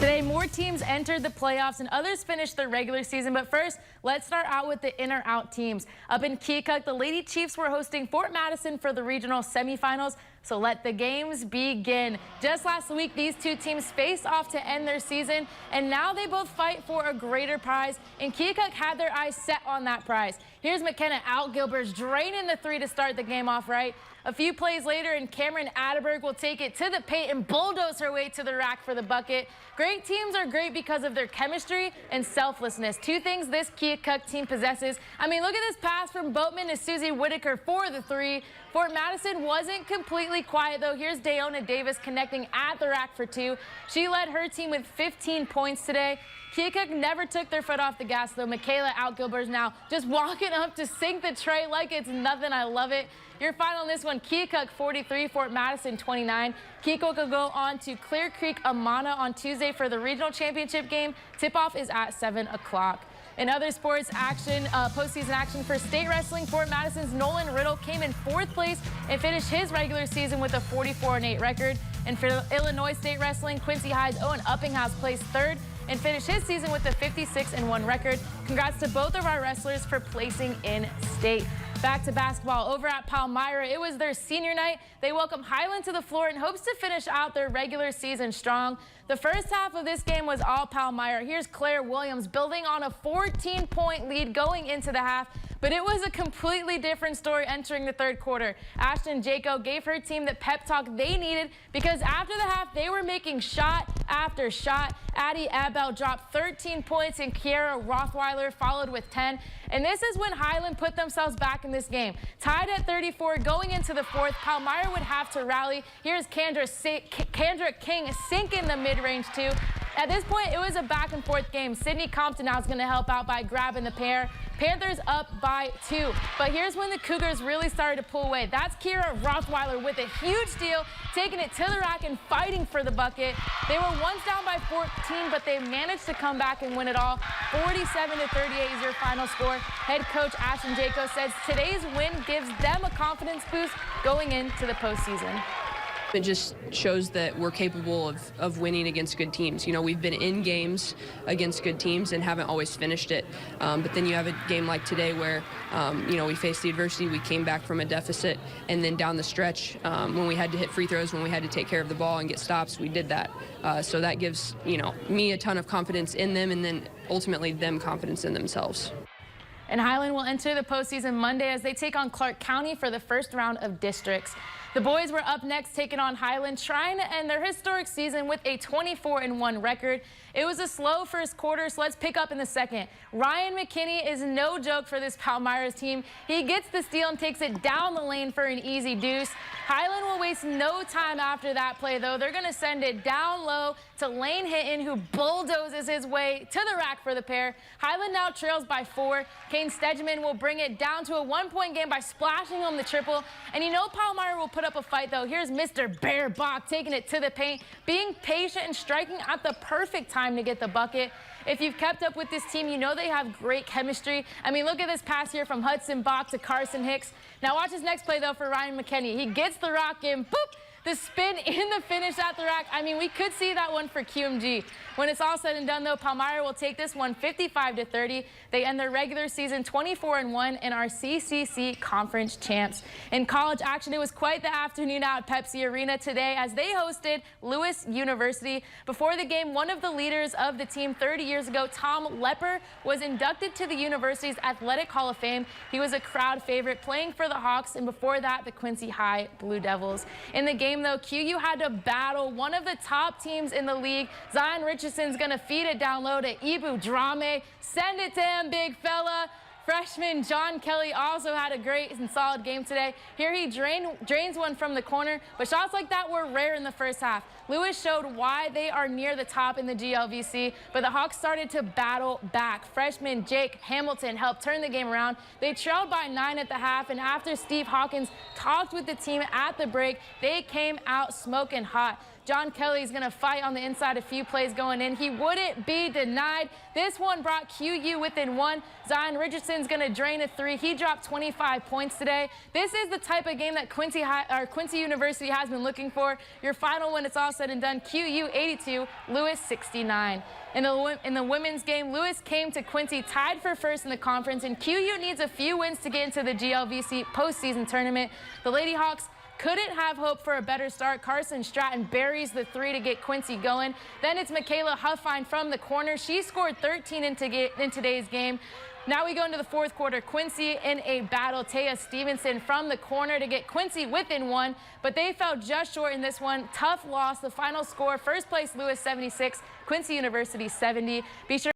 Today, more teams entered the playoffs and others finished their regular season. But first, let's start out with the in or out teams. Up in Keokuk, the Lady Chiefs were hosting Fort Madison for the regional semifinals. So let the games begin. Just last week, these two teams faced off to end their season, and now they both fight for a greater prize. And Keokuk had their eyes set on that prize. Here's McKenna Outgilbers draining the three to start the game off right. A few plays later, and Cameron Atterberg will take it to the paint and bulldoze her way to the rack for the bucket. Great teams are great because of their chemistry and selflessness. Two things this Keokuk team possesses. I mean, look at this pass from Boatman to Susie Whitaker for the three. Fort Madison wasn't completely quiet, though. Here's Dayona Davis connecting at the rack for two. She led her team with 15 points today. Keokuk never took their foot off the gas, though. Michaela Outgilbers now just walking up to sink the tray like it's nothing. I love it. Your final on this one, Keokuk 43, Fort Madison 29. Keokuk will go on to Clear Creek Amana on Tuesday for the regional championship game. Tip-off is at 7 o'clock. In other sports action, postseason action for state wrestling, Fort Madison's Nolan Riddle came in 4th place and finished his regular season with a 44-8 record. And for Illinois State Wrestling, Quincy High's Owen Uppinghouse placed 3rd and finished his season with a 56-1 record. Congrats to both of our wrestlers for placing in state. Back to basketball. Over at Palmyra, it was their senior night. They welcome Highland to the floor in hopes to finish out their regular season strong. The first half of this game was all Palmyra. Here's Claire Williams building on a 14-point lead going into the half. But it was a completely different story entering the third quarter. Ashton Jaco gave her team the pep talk they needed because after the half, they were making shot after shot. Addie Abel dropped 13 points and Kiara Rothweiler followed with 10. And this is when Highland put themselves back in this game. Tied at 34 going into the fourth, Palmyra would have to rally. Here's Kendra King sinking the mid-range too. At this point, it was a back-and-forth game. Sydney Compton now is going to help out by grabbing the pair. Panthers up by 2. But here's when the Cougars really started to pull away. That's Kiera Rothweiler with a huge steal, taking it to the rack and fighting for the bucket. They were once down by 14, but they managed to come back and win it all. 47-38 is your final score. Head coach Ashton Jaco says today's win gives them a confidence boost going into the postseason. It just shows that we're capable of winning against good teams. You know, we've been in games against good teams and haven't always finished it. But then you have a game like today where, you know, we faced the adversity, we came back from a deficit, and then down the stretch, when we had to hit free throws, when we had to take care of the ball and get stops, we did that. So that gives, you know, me a ton of confidence in them and then ultimately them confidence in themselves. And Highland will enter the postseason Monday as they take on Clark County for the first round of districts. The boys were up next, taking on Highland, trying to end their historic season with a 24-1 record. It was a slow first quarter, so let's pick up in the second. Ryan McKinney is no joke for this Palmyra's team. He gets the steal and takes it down the lane for an easy deuce. Highland will waste no time after that play, though. They're going to send it down low to Lane Hitton, who bulldozes his way to the rack for the pair. Highland now trails by 4. Kane Stedgeman will bring it down to a 1-point game by splashing home the triple. And you know Palmyra will put up a fight, though. Here's Mr. Bear Bach taking it to the paint, being patient and striking at the perfect time to get the bucket. If you've kept up with this team, you know they have great chemistry. I mean, look at this pass here from Hudson Bach to Carson Hicks. Now watch his next play, though, for Ryan McKinney. He gets the rock in, boop, the spin in the finish at the rack. I mean, we could see that one for QMG. When it's all said and done, though, Palmyra will take this one 55-30. They end their regular season 24-1 and are CCC conference champs. In college action, it was quite the afternoon out at Pepsi Arena today as they hosted Lewis University. Before the game, one of the leaders of the team 30 years ago, Tom Lepper, was inducted to the university's Athletic Hall of Fame. He was a crowd favorite playing for the Hawks, and before that, the Quincy High Blue Devils. In the game, though, QU had to battle one of the top teams in the league. Zion Richardson's going to feed it down low to Ibu Drame. Send it to him, big fella. Freshman John Kelly also had a great and solid game today. Here he drains one from the corner, but shots like that were rare in the first half. Lewis showed why they are near the top in the GLVC, but the Hawks started to battle back. Freshman Jake Hamilton helped turn the game around. They trailed by 9 at the half, and after Steve Hawkins talked with the team at the break, they came out smoking hot. John Kelly's going to fight on the inside, a few plays going in. He wouldn't be denied. This one brought QU within one. Zion Richardson's going to drain a three. He dropped 25 points today. This is the type of game that Quincy University has been looking for. Your final when it's all said and done, QU 82, Lewis 69. In the women's game, Lewis came to Quincy tied for first in the conference, and QU needs a few wins to get into the GLVC postseason tournament. The Lady Hawks couldn't have hoped for a better start. Carson Stratton buries the three to get Quincy going. Then it's Michaela Huffine from the corner. She scored 13 in today's game. Now we go into the fourth quarter. Quincy in a battle. Taya Stevenson from the corner to get Quincy within one, but they fell just short in this one. Tough loss. The final score, first place Lewis 76, Quincy University 70. Be sure